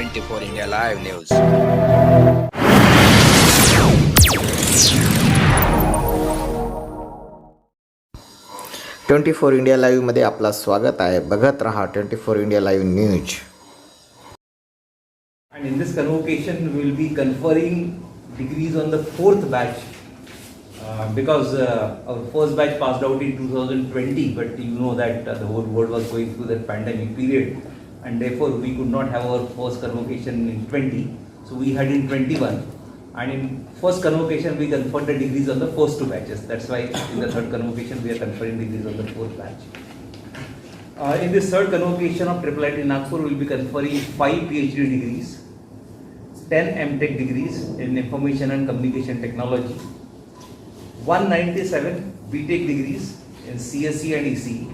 24 India Live News. 24 India लाईव्हमध्ये आपला स्वागत आहे. बघत रहा 24 India live news. And in this convocation, we will be conferring degrees on the fourth batch because our first batch passed out in 2020, but you know that the whole world was going through that pandemic period, and therefore we could not have our first convocation in 20, so we had in 21, and in first convocation we conferred the degrees on the first two batches. That's why in the third convocation we are conferring degrees on the fourth batch. In this third convocation of Iiit Nagpur, we will be conferring 5 PhD degrees, 10 MTech degrees in Information and Communication Technology, 197 BTech degrees in CSE and ECE,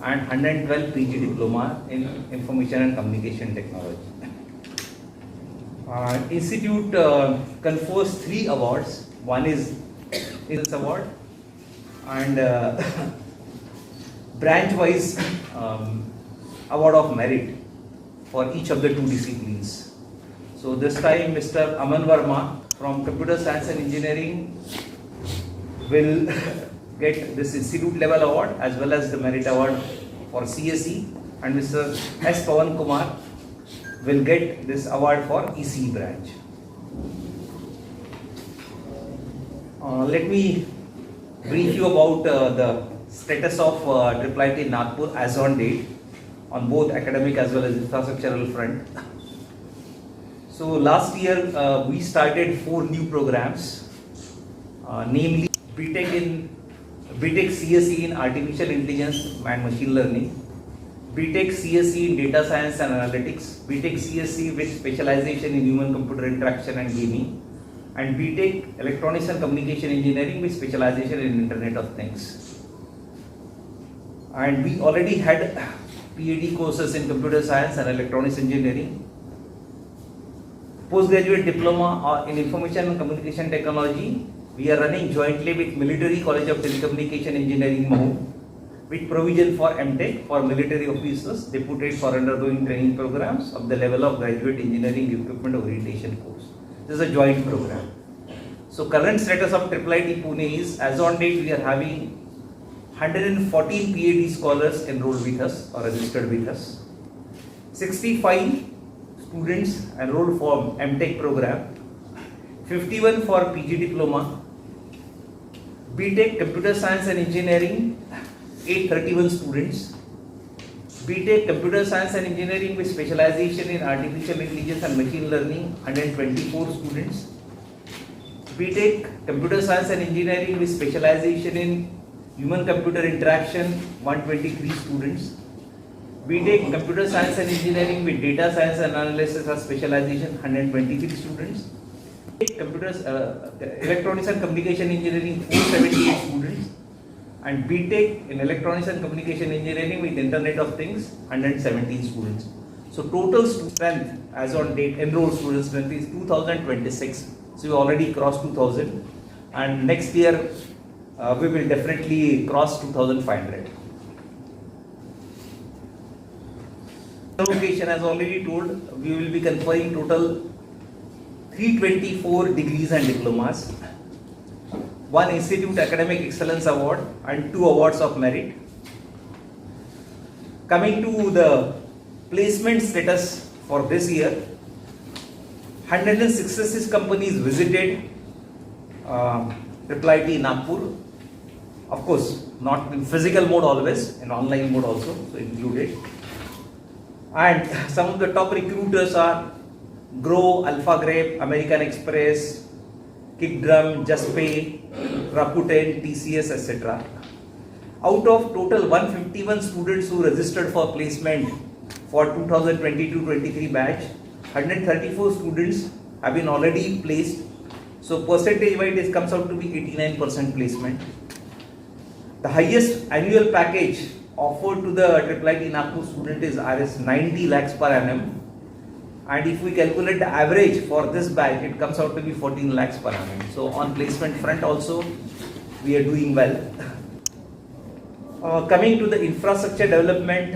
and 112 PG diploma in Information and Communication Technology. Institute confers 3 awards. One is this award, and branch-wise award of merit for each of the 2 disciplines. So this time Mr. Aman Verma from Computer Science and Engineering will get this institute level award as well as the merit award for CSE, and Mr. S. Pawan Kumar will get this award for ECE branch. Let me brief you about the status of Iiit Nagpur as on date on both academic as well as infrastructural front. So last year we started 4 new programs, namely BTech CSE in Artificial Intelligence and Machine Learning, BTech CSE in Data Science and Analytics, BTech CSE with specialization in Human Computer Interaction and Gaming, and BTech Electronics and Communication Engineering with specialization in Internet of Things. And we already had PhD courses in Computer Science and Electronics Engineering, postgraduate diploma in Information and Communication Technology we are running jointly with Military College of Telecommunication Engineering Mahou, with provision for MTech for military officers deputed for undergoing training programs of the level of graduate engineering equipment orientation course. This is a joint program. So current status of Iiit Pune is, as on date we are having 114 PhD scholars enrolled with us or registered with us, 65 students enrolled for MTech program, 51 for PG diploma, BTech Computer Science and Engineering 831 students, BTech Computer Science and Engineering with specialization in Artificial Intelligence and Machine Learning 124 students, BTech Computer Science and Engineering with specialization in Human Computer Interaction 123 students, BTech Computer Science and Engineering with Data Science and Analysis or specialization 123 students, Electronics and Communication Engineering 478 students, and BTech in Electronics and Communication Engineering with Internet of Things 117 students. So total strength as on date enrolled student strength is 2026. So we already crossed 2000, and next year we will definitely cross 2500. Convocation, as already told, we will be conferring total 324 degrees and diplomas, 1 Institute Academic Excellence Award and 2 awards of merit. Coming to the placement status for this year, 166 companies visited Iiit Nagpur. Of course, not in physical mode always, in online mode also, so included. And some of the top recruiters are Grow, Alpha Grape, American Express, Kickdrum, JustPay, Rakuten, TCS, etc. Out of total 151 students who registered for placement for 2022-23 batch, 134 students have been already placed. So percentage-wise, it comes out to be 89% placement. The highest annual package offered to the Iiit Nagpur student is Rs 90 lakhs per annum, and if we calculate the average for this batch, it comes out to be 14 lakhs per annum. So on placement front also we are doing well. Coming to the infrastructure development,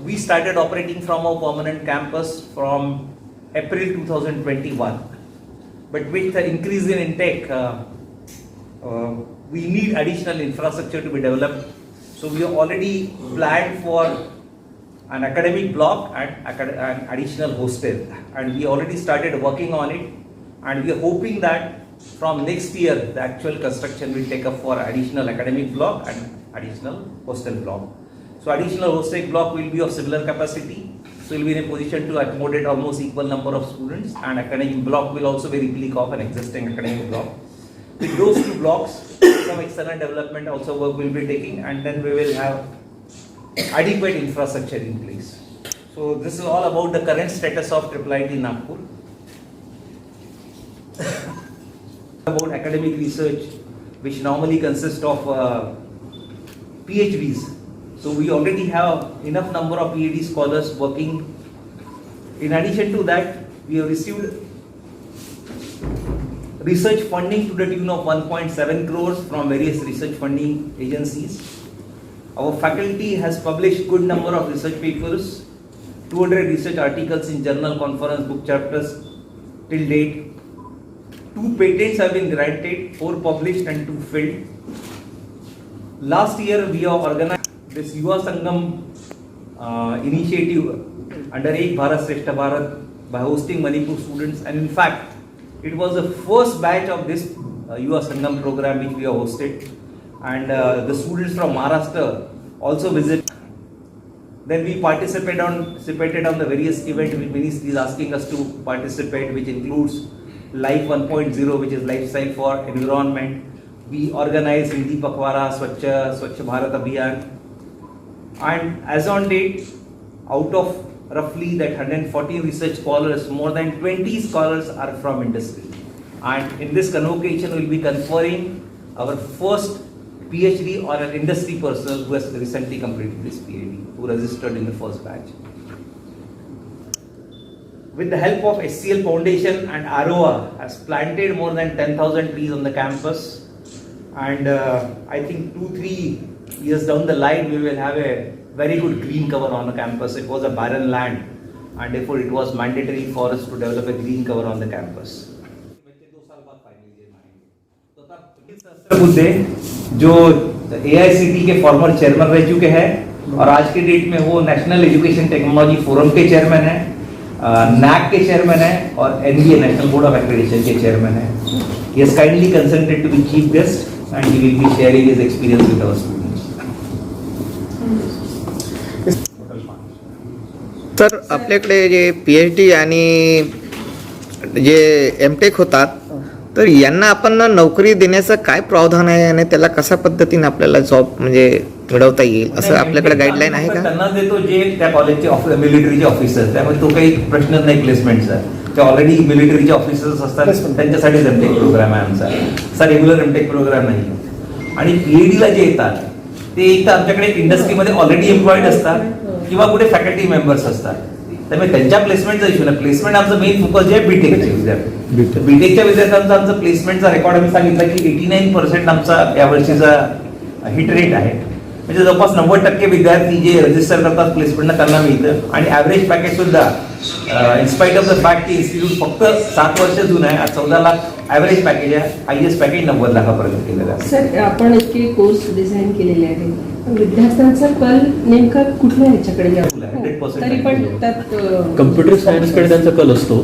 we started operating from our permanent campus from April 2021. But with the increase in intake, we need additional infrastructure to be developed. So we have already planned for an academic block and an additional hostel. And we already started working on it. And we are hoping that from next year, the actual construction will take up for additional academic block and additional hostel block. So additional hostel block will be of similar capacity. So we'll be in a position to accommodate almost equal number of students, and academic block will also be replica of an existing academic block. With those two blocks, some external development also work will be taking, and then we will have adequate infrastructure in place. So this is all about the current status of IIIT Nagpur. About academic research, which normally consists of PhDs. So we already have enough number of PhD scholars working. In addition to that, we have received research funding to the tune of 1.7 crores from various research funding agencies. Our faculty has published good number of research papers, 200 research articles in journal, conference, book chapters till date. 2 patents have been granted, 4 published and 2 filled. Last year we have organized this Yuva Sangam initiative under Ek Bharat Shrestha Bharat by hosting Manipur students, and in fact it was the first batch of this Yuva Sangam program which we have hosted, and the students from Maharashtra also visit. Then we participated on the various events which Ministry is asking us to participate, which includes Life 1.0, which is lifestyle for environment. We organize Hindi Pakwara, Swachh Bharat Abhiyan, and as on date, out of roughly that 140 research scholars, more than 20 scholars are from industry. And in this convocation, we will be conferring our first PhD or an industry person who has recently completed this PhD, who registered in the first batch. With the help of SCL Foundation and AROA, has planted more than 10,000 trees on the campus. And I think 2-3 years down the line, we will have a very good green cover on the campus. It was a barren land, and therefore it was mandatory for us to develop a green cover on the campus. बुद्धे जो AICT के former chairman रह चुके हैं और आज के date में वो नेशनल एजुकेशन टेक्नोलॉजी फोरम के चेयरमैन है, NAC के चेयरमैन है और NBA national board of accreditation के चेयरमैन है. He has kindly consented to be chief guest and he will be sharing his experience with our students. तर आपल्याकडे जे PhD आणि जे MTech होतात, तर यांना आपण नोकरी देण्याचं काय प्रावधान आहे आणि त्याला कशा पद्धतीने आपल्याला जॉब म्हणजे मिळवता येईल असं आपल्याकडे गाईडलाईन आहे का? त्यांना देतो जे त्या कॉलेजचे मिलिटरीचे ऑफिसर्स, त्यामुळे तो काही प्रश्न नाही प्लेसमेंटचा. ते ऑलरेडी मिलिटरीचे ऑफिसर्स असतात, त्यांच्यासाठीच एमटेक प्रोग्राम आहे आमचा. असा रेग्युलर एमटेक प्रोग्राम नाही. आणि PhDला जे येतात ते एक तर आमच्याकडे इंडस्ट्रीमध्ये ऑलरेडी एम्प्लॉईड असतात किंवा कुठे फॅकल्टी मेंबर्स असतात. त्यामुळे त्यांच्या प्लेसमेंटचा इश्यू नाही. प्लेसमेंट आमचं मेन फोकस जे आहे बीटेकचे विद्यार्थी. बीटेकच्या विद्यार्थ्यांचा आमचा प्लेसमेंटचा रेकॉर्ड आम्ही सांगितलं की 89% आमचा यावर्षीचा हिट रेट आहे. म्हणजे जवळपास 90% विद्यार्थी जे रजिस्टर करतात प्लेसमेंटला त्यांना मिळतं. आणि ॲव्हरेज पॅकेज सुद्धा इन्स्पाइट ऑफ द फॅक्ट की इन्स्टिट्यूट फक्त 7 वर्ष जुनं आहे, आज 14 लाख ॲव्हरेज पॅकेज आहे. हायएस्ट पॅकेज 90 लाखापर्यंत केलेलं आहे. सर, आपण इतके कोर्स डिझाईन केलेले आहे, विद्यार्थ्यांचा कल नेमका कुठल्या ह्याच्याकडे तरी पण त्यात कम्प्युटर सायन्सकडे त्यांचा कल असतो,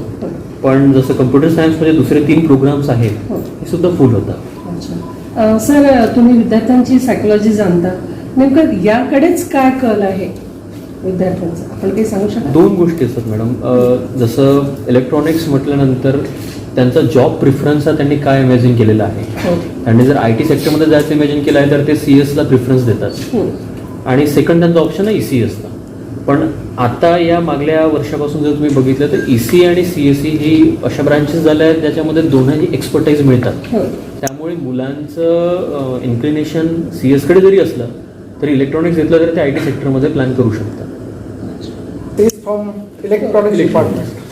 पण जसं कम्प्युटर सायन्समध्ये दुसरे 3 प्रोग्राम्स आहेत हे सुद्धा फुल होतात. अच्छा सर, तुम्ही विद्यार्थ्यांची सायकोलॉजी जाणता, नेमकं याकडेच काय कल आहे विद्यार्थ्यांचा, आपण काही सांगू शकता? 2 गोष्टी असतात मॅडम. जसं इलेक्ट्रॉनिक्स म्हटल्यानंतर त्यांचा जॉब प्रिफरन्स हा त्यांनी काय इमॅजिन केलेला आहे. त्यांनी जर IT सेक्टरमध्ये जायचं इमॅजिन केलं आहे तर ते CS ला प्रिफरन्स देतात. आणि सेकंड त्यांचा ऑप्शन आहे EC असतं. पण आता या मागल्या वर्षापासून जर तुम्ही बघितलं तर EC आणि CSE ही अशा ब्रांचेस झाल्या आहेत ज्याच्यामध्ये दोन्ही एक्सपर्टाईज मिळतात. त्यामुळे मुलांचं इन्क्लिनेशन CS कडे जरी असलं तरी इलेक्ट्रॉनिक्स घेतलं तर ते IT सेक्टरमध्ये प्लॅन करू शकतात.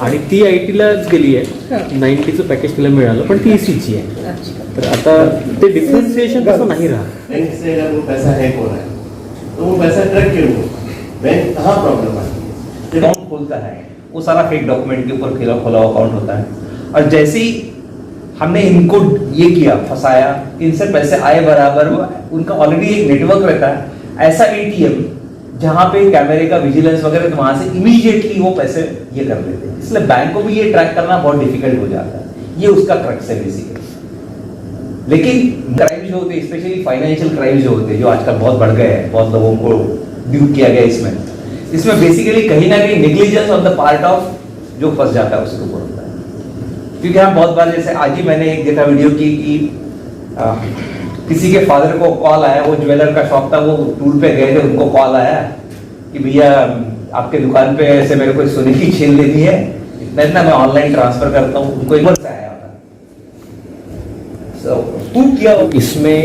आणि ती ITलाच गेली आहे. 90चं पॅकेज तिला मिळालं, पण ती ECची आहे. तर आता ते डिफरन्सिएशन तसं नाही राहत. बैंक कहाँ प्रॉब्लम आती है? अकाउंट खोलता है वो सारा फेक डॉक्यूमेंट के ऊपर खुला खुला अकाउंट होता है, और जैसे ही हमने इनको ये किया, फंसाया, इनसे पैसे आए बराबर, उनका ऑलरेडी एक नेटवर्क रहता है ऐसा एटीएम जहां पे कैमरे का विजिलेंस वगैरह, तो वहां से इमीडिएटली वो पैसे ये कर लेते हैं। इसलिए बैंक को भी ये ट्रैक करना बहुत डिफिकल्ट हो जाता है। ये उसका क्रक्स है बेसिकली। लेकिन क्राइम जो होते हैं, स्पेशली फाइनेंशियल क्राइम जो होते हैं, जो आजकल बहुत बढ़ गए हैं, बहुत लोगों को ड्यूब किया गया इसमें बेसिकली कहीं ना कहीं negligence on the part of जो फंस जाता है उसके ऊपर होता है। क्योंकि हम बहुत बार, जैसे आज ही मैंने एक देखा वीडियो की कि किसी के फादर को कॉल आया, वो ज्वेलर का शॉप था, वो टूर पे गए थे, उनको कॉल आया कि भैया आपके दुकान पे ऐसे मेरे को सोने की चेन लेनी है, इतना मैं ऑनलाइन ट्रांसफर करता हूँ, उनको इमर्स से आया होता। तू क्या इसमें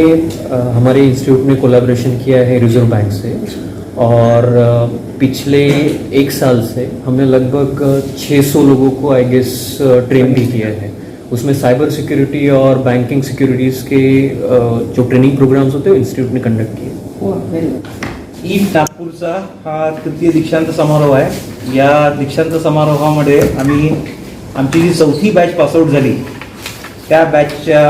हमारे इंस्टीट्यूट ने कोलैबोरेशन किया है रिजर्व बैंक से, और पिछले 1 साल से हमने लगभग 600 लोगों को आई गेस ट्रेन भी किया है। उसमें साइबर सिक्योरिटी और बैंकिंग सिक्योरिटीज़ के जो ट्रेनिंग प्रोग्राम्स होते हैं इंस्टीट्यूट ने कंडक्ट किए। ईट नागपूरचा हा तृतीय दीक्षांत समारोह आहे। या दीक्षांत समारोहामध्ये आम्ही आमची जी 4थी बॅच पासआउट झाली त्या बॅचच्या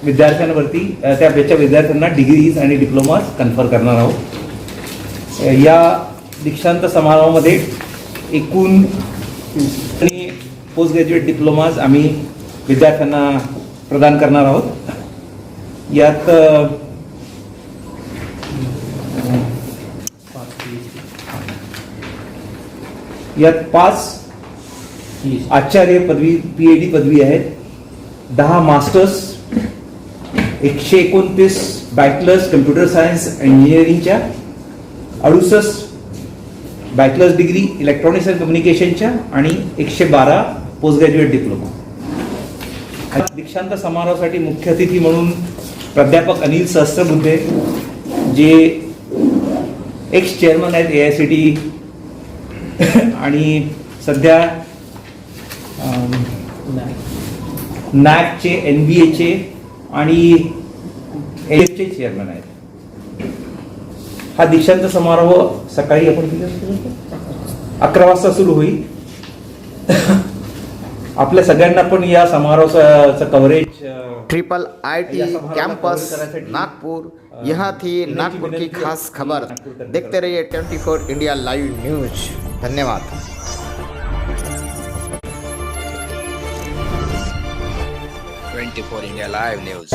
विद्यार्थ्यांवरती, त्या बॅचच्या विद्यार्थ्यांना डिग्रीज आणि डिप्लोमाज कन्फर करणार आहोत। या दीक्षांत समारोहामध्ये एकूण पोस्ट ग्रॅज्युएट डिप्लोमाज आम्ही विद्यार्थ्यांना प्रदान करणार आहोत। यात यात 5 आचार्य पदवी, PhD पदवी आहेत, 10 मास्टर्स, 129 बॅचलर्स कम्प्युटर सायन्स इंजिनिअरिंगच्या, 68 बॅचलर्स डिग्री इलेक्ट्रॉनिक्स अँड कम्युनिकेशनच्या आणि 112 पोस्ट ग्रॅज्युएट डिप्लोमा। दीक्षांत समारोहासाठी मुख्य अतिथी म्हणून प्राध्यापक अनिल सहस्त्रबुद्धे, जे एक्स चेअरमन आहेत AICTE आणि सध्या नॅकचे, NBAचे आणि AFचे चेअरमन आहेत। हा दीक्षांत समारोह सकाळी आपण 11 वाजता सुरू होईल। आपल्या सगळ्यांना पण या समारोहाचं कव्हरेज IIIT कैंपस नागपुर, यहाँ थी नागपुर की खास खबर। देखते रहिए 24 इंडिया लाइव न्यूज। धन्यवाद। 24 India Live News।